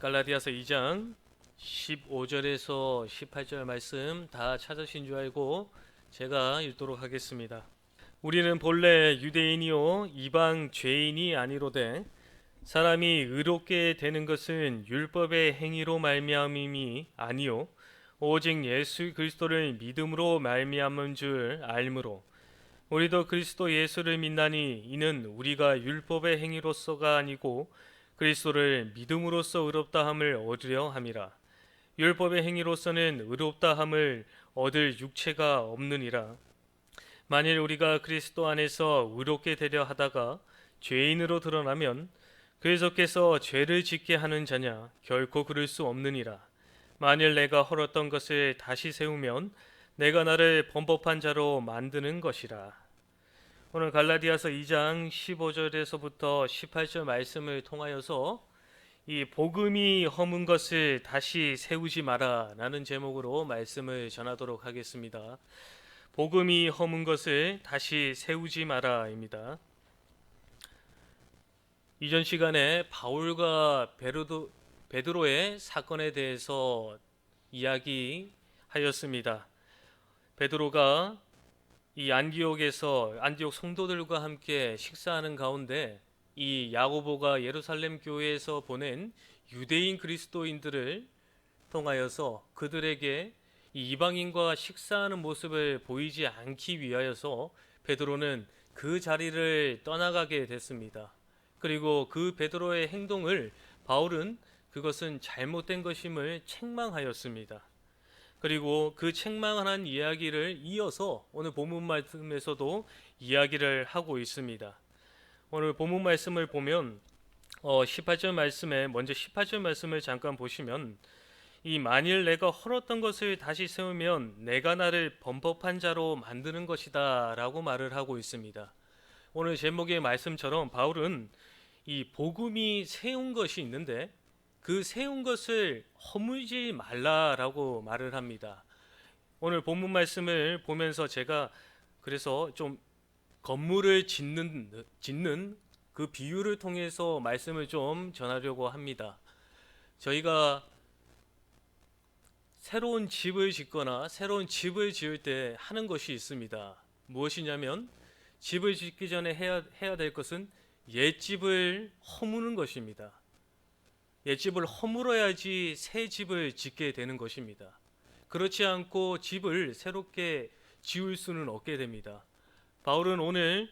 갈라디아서 2장 15절에서 18절 말씀 다 찾으신 줄 알고 제가 읽도록 하겠습니다. 우리는 본래 유대인이요 이방 죄인이 아니로되 사람이 의롭게 되는 것은 율법의 행위로 말미암음이 아니요 오직 예수 그리스도를 믿음으로 말미암은 줄 알므로 우리도 그리스도 예수를 믿나니 이는 우리가 율법의 행위로서가 아니고 그리스도를 믿음으로써 의롭다함을 얻으려 함이라. 율법의 행위로서는 의롭다함을 얻을 육체가 없느니라. 만일 우리가 그리스도 안에서 의롭게 되려 하다가 죄인으로 드러나면 그리스도께서 죄를 짓게 하는 자냐? 결코 그럴 수 없느니라. 만일 내가 헐었던 것을 다시 세우면 내가 나를 범법한 자로 만드는 것이라. 오늘 갈라디아서 2장 15절에서부터 18절 말씀을 통하여서 이 복음이 허문 것을 다시 세우지 마라 라는 제목으로 말씀을 전하도록 하겠습니다. 복음이 허문 것을 다시 세우지 마라입니다. 이전 시간에 바울과 베드로의 사건에 대해서 이야기하였습니다. 베드로가 이 안디옥 성도들과 함께 식사하는 가운데 이 야고보가 예루살렘 교회에서 보낸 유대인 그리스도인들을 통하여서 그들에게 이 이방인과 식사하는 모습을 보이지 않기 위하여서 베드로는 그 자리를 떠나가게 됐습니다. 그리고 그 베드로의 행동을 바울은 그것은 잘못된 것임을 책망하였습니다. 그리고 그 책망한 이야기를 이어서 오늘 본문 말씀에서도 이야기를 하고 있습니다. 오늘 본문 말씀을 보면 18절 말씀에 먼저 18절 말씀을 잠깐 보시면 이 만일 내가 헐었던 것을 다시 세우면 내가 나를 범법한 자로 만드는 것이다 라고 말을 하고 있습니다. 오늘 제목의 말씀처럼 바울은 이 복음이 세운 것이 있는데 그 세운 것을 허물지 말라라고 말을 합니다. 오늘 본문 말씀을 보면서 제가 그래서 좀 건물을 짓는 그 비유를 통해서 말씀을 좀 전하려고 합니다. 저희가 새로운 집을 짓거나 새로운 집을 지을 때 하는 것이 있습니다. 무엇이냐면 집을 짓기 전에 해야 될 것은 옛집을 허무는 것입니다. 옛집을 허물어야지 새 집을 짓게 되는 것입니다. 그렇지 않고 집을 새롭게 지을 수는 없게 됩니다. 바울은 오늘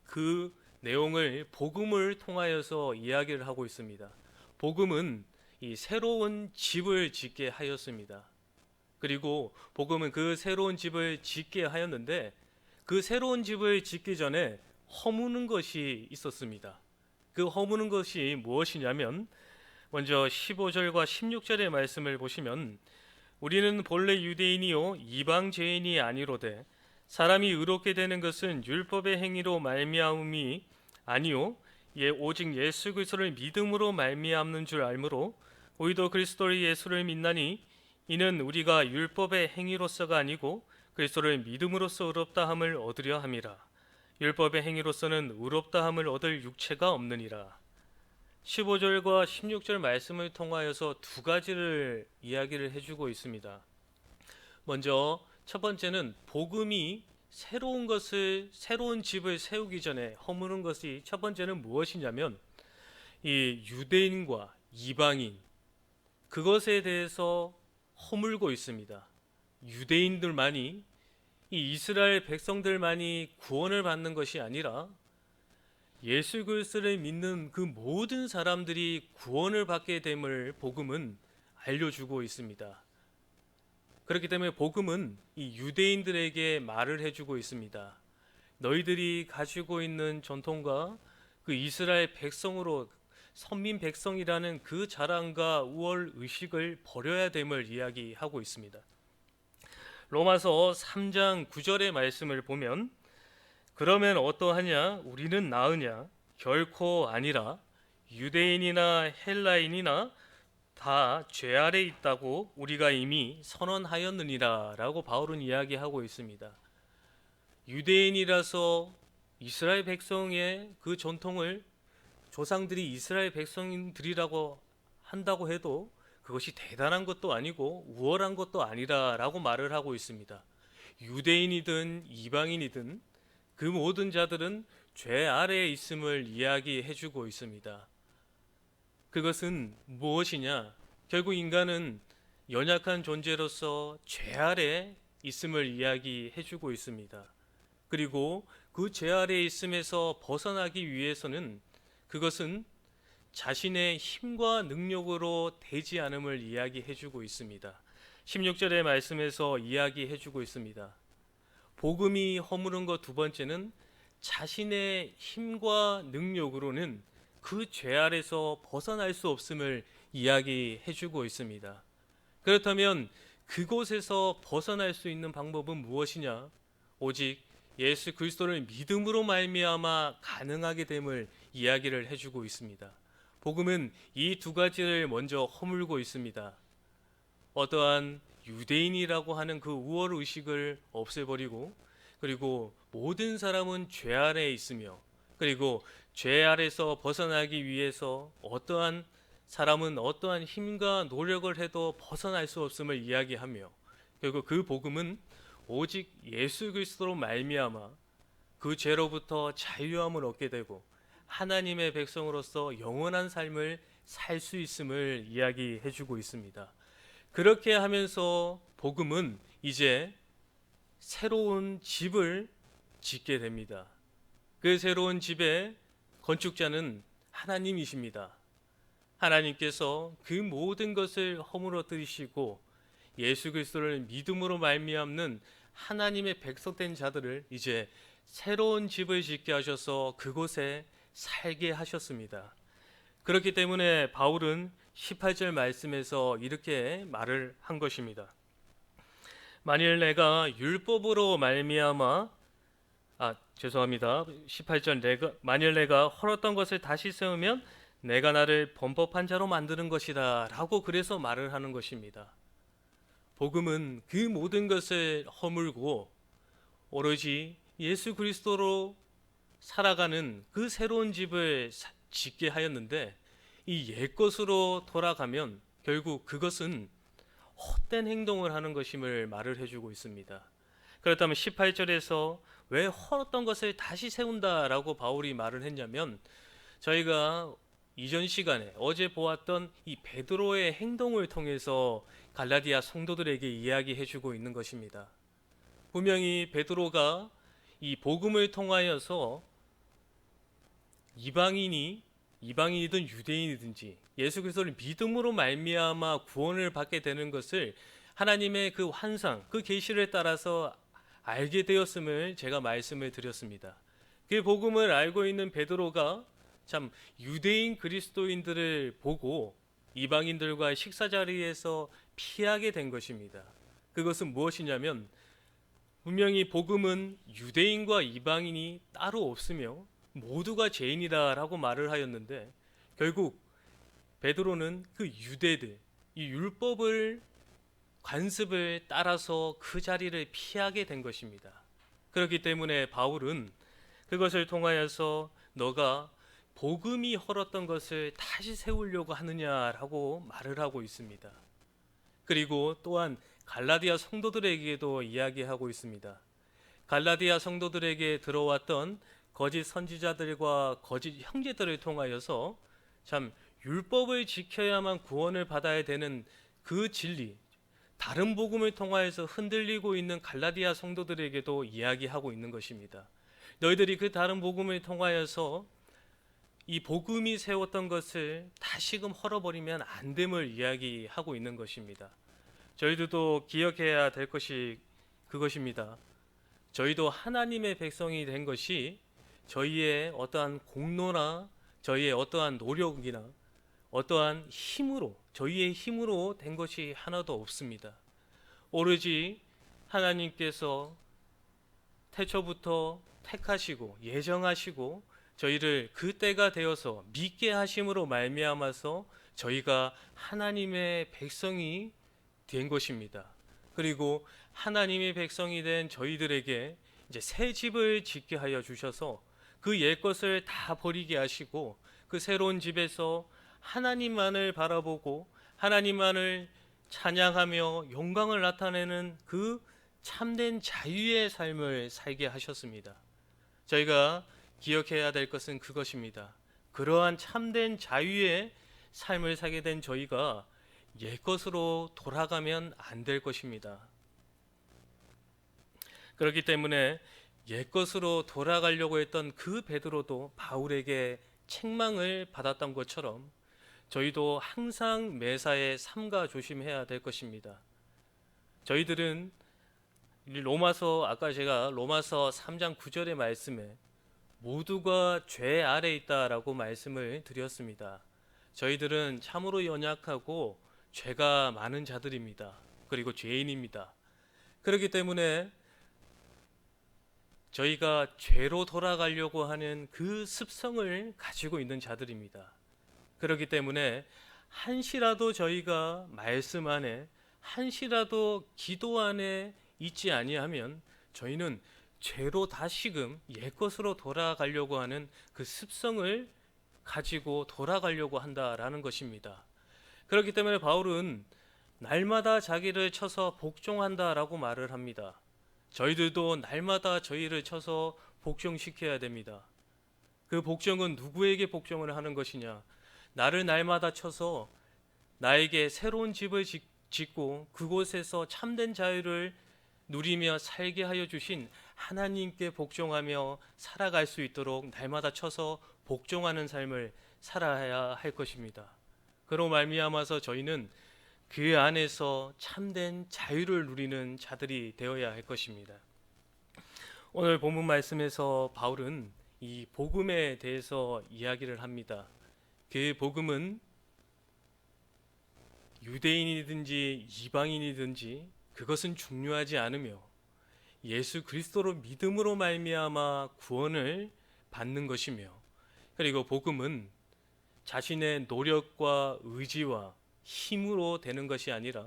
그 내용을 복음을 통하여서 이야기를 하고 있습니다. 복음은 이 새로운 집을 짓게 하였습니다. 그리고 복음은 그 새로운 집을 짓게 하였는데 그 새로운 집을 짓기 전에 허무는 것이 있었습니다. 그 허무는 것이 무엇이냐면 먼저 15절과 16절의 말씀을 보시면 우리는 본래 유대인이요 이방 죄인이 아니로되 사람이 의롭게 되는 것은 율법의 행위로 말미암음이 아니요 오직 예수 그리스도를 믿음으로 말미암는 줄 알므로 우리도 그리스도 예수를 믿나니 이는 우리가 율법의 행위로서가 아니고 그리스도를 믿음으로써 의롭다함을 얻으려 함이라. 율법의 행위로서는 의롭다함을 얻을 육체가 없느니라. 15절과 16절 말씀을 통하여서 두 가지를 이야기를 해주고 있습니다. 먼저 첫 번째는 복음이 새로운 집을 세우기 전에 허무는 것이 첫 번째는 무엇이냐면 이 유대인과 이방인 그것에 대해서 허물고 있습니다. 유대인들만이 이 이스라엘 백성들만이 구원을 받는 것이 아니라 예수 그리스도를 믿는 그 모든 사람들이 구원을 받게 됨을 복음은 알려주고 있습니다. 그렇기 때문에 복음은 이 유대인들에게 말을 해주고 있습니다. 너희들이 가지고 있는 전통과 그 이스라엘 백성으로 선민 백성이라는 그 자랑과 우월 의식을 버려야 됨을 이야기하고 있습니다. 로마서 3장 9절의 말씀을 보면 그러면 어떠하냐? 우리는 나으냐? 결코 아니라 유대인이나 헬라인이나 다 죄 아래 있다고 우리가 이미 선언하였느니라 라고 바울은 이야기하고 있습니다. 유대인이라서 이스라엘 백성의 그 전통을 조상들이 이스라엘 백성들이라고 한다고 해도 그것이 대단한 것도 아니고 우월한 것도 아니라라고 말을 하고 있습니다. 유대인이든 이방인이든 그 모든 자들은 죄 아래에 있음을 이야기해 주고 있습니다. 그것은 무엇이냐? 결국 인간은 연약한 존재로서 죄 아래 있음을 이야기해 주고 있습니다. 그리고 그 죄 아래 있음에서 벗어나기 위해서는 그것은 자신의 힘과 능력으로 되지 않음을 이야기해 주고 있습니다. 16절의 말씀에서 이야기해 주고 있습니다. 복음이 허물은 것 두 번째는 자신의 힘과 능력으로는 그 죄 아래서 벗어날 수 없음을 이야기해 주고 있습니다. 그렇다면 그곳에서 벗어날 수 있는 방법은 무엇이냐? 오직 예수 그리스도를 믿음으로 말미암아 가능하게 됨을 이야기를 해주고 있습니다. 복음은 이 두 가지를 먼저 허물고 있습니다. 어떠한 유대인이라고 하는 그 우월 의식을 없애버리고, 그리고 모든 사람은 죄 아래에 있으며, 그리고 죄 아래서 벗어나기 위해서 어떠한 사람은 어떠한 힘과 노력을 해도 벗어날 수 없음을 이야기하며, 결국 그 복음은 오직 예수 그리스도로 말미암아 그 죄로부터 자유함을 얻게 되고 하나님의 백성으로서 영원한 삶을 살 수 있음을 이야기해 주고 있습니다. 그렇게 하면서 복음은 이제 새로운 집을 짓게 됩니다. 그 새로운 집의 건축자는 하나님이십니다. 하나님께서 그 모든 것을 허물어뜨리시고 예수 그리스도를 믿음으로 말미암는 하나님의 백성된 자들을 이제 새로운 집을 짓게 하셔서 그곳에 살게 하셨습니다. 그렇기 때문에 바울은 18절 말씀에서 이렇게 말을 한 것입니다. 만일 내가 율법으로 말미암아 18절 만일 내가 헐었던 것을 다시 세우면 내가 나를 범법한 자로 만드는 것이다 라고 그래서 말을 하는 것입니다. 복음은 그 모든 것을 허물고 오로지 예수 그리스도로 살아가는 그 새로운 집을 짓게 하였는데, 이 옛것으로 돌아가면 결국 그것은 헛된 행동을 하는 것임을 말을 해주고 있습니다. 그렇다면 18절에서 왜 헐었던 것을 다시 세운다라고 바울이 말을 했냐면, 저희가 이전 시간에 어제 보았던 이 베드로의 행동을 통해서 갈라디아 성도들에게 이야기해 주고 있는 것입니다. 분명히 베드로가 이 복음을 통하여서 이방인이든 유대인이든지 예수 그리스도를 믿음으로 말미암아 구원을 받게 되는 것을 하나님의 그 환상, 그 계시를 따라서 알게 되었음을 제가 말씀을 드렸습니다. 그 복음을 알고 있는 베드로가 참 유대인 그리스도인들을 보고 이방인들과 식사 자리에서 피하게 된 것입니다. 그것은 무엇이냐면, 분명히 복음은 유대인과 이방인이 따로 없으며 모두가 죄인이다라고 말을 하였는데, 결국 베드로는 그 유대들, 이 율법을 관습을 따라서 그 자리를 피하게 된 것입니다. 그렇기 때문에 바울은 그것을 통하여서 너가 복음이 헐었던 것을 다시 세우려고 하느냐라고 말을 하고 있습니다. 그리고 또한 갈라디아 성도들에게도 이야기하고 있습니다. 갈라디아 성도들에게 들어왔던 거짓 선지자들과 거짓 형제들을 통하여서 참 율법을 지켜야만 구원을 받아야 되는 그 진리, 다른 복음을 통하여서 흔들리고 있는 갈라디아 성도들에게도 이야기하고 있는 것입니다. 너희들이 그 다른 복음을 통하여서 이 복음이 세웠던 것을 다시금 헐어버리면 안 됨을 이야기하고 있는 것입니다. 저희들도 기억해야 될 것이 그것입니다. 저희도 하나님의 백성이 된 것이 저희의 어떠한 공로나 저희의 어떠한 노력이나 어떠한 힘으로, 저희의 힘으로 된 것이 하나도 없습니다. 오로지 하나님께서 태초부터 택하시고 예정하시고 저희를 그때가 되어서 믿게 하심으로 말미암아서 저희가 하나님의 백성이 된 것입니다. 그리고 하나님의 백성이 된 저희들에게 이제 새 집을 짓게 하여 주셔서 그 옛것을 다 버리게 하시고 그 새로운 집에서 하나님만을 바라보고 하나님만을 찬양하며 영광을 나타내는 그 참된 자유의 삶을 살게 하셨습니다. 저희가 기억해야 될 것은 그것입니다. 그러한 참된 자유의 삶을 살게 된 저희가 옛것으로 돌아가면 안 될 것입니다. 그렇기 때문에 옛것으로 돌아가려고 했던 그 베드로도 바울에게 책망을 받았던 것처럼 저희도 항상 매사에 삼가 조심해야 될 것입니다. 저희들은 아까 제가 로마서 3장 9절의 말씀에 모두가 죄 아래 있다라고 말씀을 드렸습니다. 저희들은 참으로 연약하고 죄가 많은 자들입니다. 그리고 죄인입니다. 그렇기 때문에 저희가 죄로 돌아가려고 하는 그 습성을 가지고 있는 자들입니다. 그렇기 때문에 한시라도 저희가 말씀 안에, 한시라도 기도 안에 있지 아니하면 저희는 죄로 다시금 옛것으로 돌아가려고 하는 그 습성을 가지고 돌아가려고 한다라는 것입니다. 그렇기 때문에 바울은 날마다 자기를 쳐서 복종한다라고 말을 합니다. 저희들도 날마다 저희를 쳐서 복종시켜야 됩니다. 그 복종은 누구에게 복종을 하는 것이냐? 나를 날마다 쳐서 나에게 새로운 집을 짓고 그곳에서 참된 자유를 누리며 살게 하여 주신 하나님께 복종하며 살아갈 수 있도록 날마다 쳐서 복종하는 삶을 살아야 할 것입니다. 그로 말미암아서 저희는 그 안에서 참된 자유를 누리는 자들이 되어야 할 것입니다. 오늘 본문 말씀에서 바울은 이 복음에 대해서 이야기를 합니다. 그 복음은 유대인이든지 이방인이든지 그것은 중요하지 않으며 예수 그리스도로 믿음으로 말미암아 구원을 받는 것이며, 그리고 복음은 자신의 노력과 의지와 힘으로 되는 것이 아니라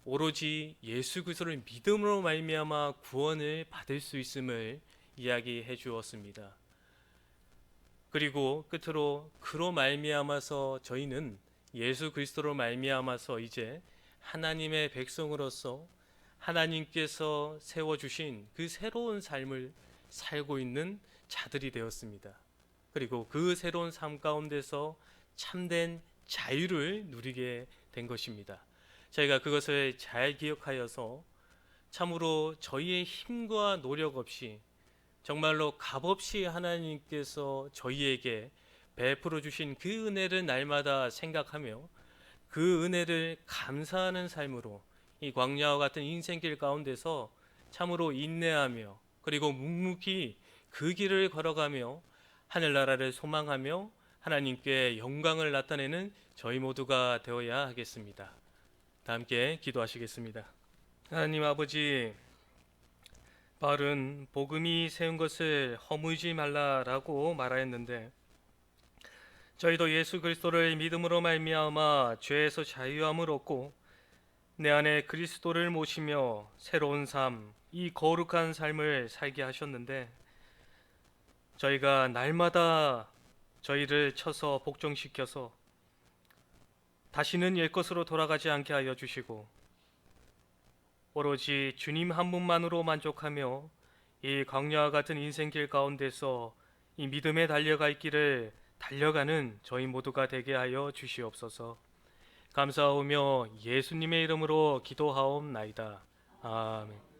오로지 예수 그리스도를 믿음으로 말미암아 구원을 받을 수 있음을 이야기해 주었습니다. 그리고 끝으로 그로 말미암아서 저희는 예수 그리스도로 말미암아서 이제 하나님의 백성으로서 하나님께서 세워주신 그 새로운 삶을 살고 있는 자들이 되었습니다. 그리고 그 새로운 삶 가운데서 참된 자유를 누리게 된 것입니다. 저희가 그것을 잘 기억하여서 참으로 저희의 힘과 노력 없이 정말로 값없이 하나님께서 저희에게 베풀어 주신 그 은혜를 날마다 생각하며 그 은혜를 감사하는 삶으로 이 광야와 같은 인생길 가운데서 참으로 인내하며 그리고 묵묵히 그 길을 걸어가며 하늘나라를 소망하며 하나님께 영광을 나타내는 저희 모두가 되어야 하겠습니다. 다 함께 기도하시겠습니다. 하나님 아버지, 바울은 복음이 세운 것을 허물지 말라라고 말하였는데 저희도 예수 그리스도를 믿음으로 말미암아 죄에서 자유함을 얻고 내 안에 그리스도를 모시며 새로운 삶, 이 거룩한 삶을 살게 하셨는데 저희가 날마다 저희를 쳐서 복종시켜서 다시는 옛것으로 돌아가지 않게 하여 주시고 오로지 주님 한 분만으로 만족하며 이 광야와 같은 인생길 가운데서 이 믿음에 달려갈 길을 달려가는 저희 모두가 되게 하여 주시옵소서. 감사하오며 예수님의 이름으로 기도하옵나이다. 아멘.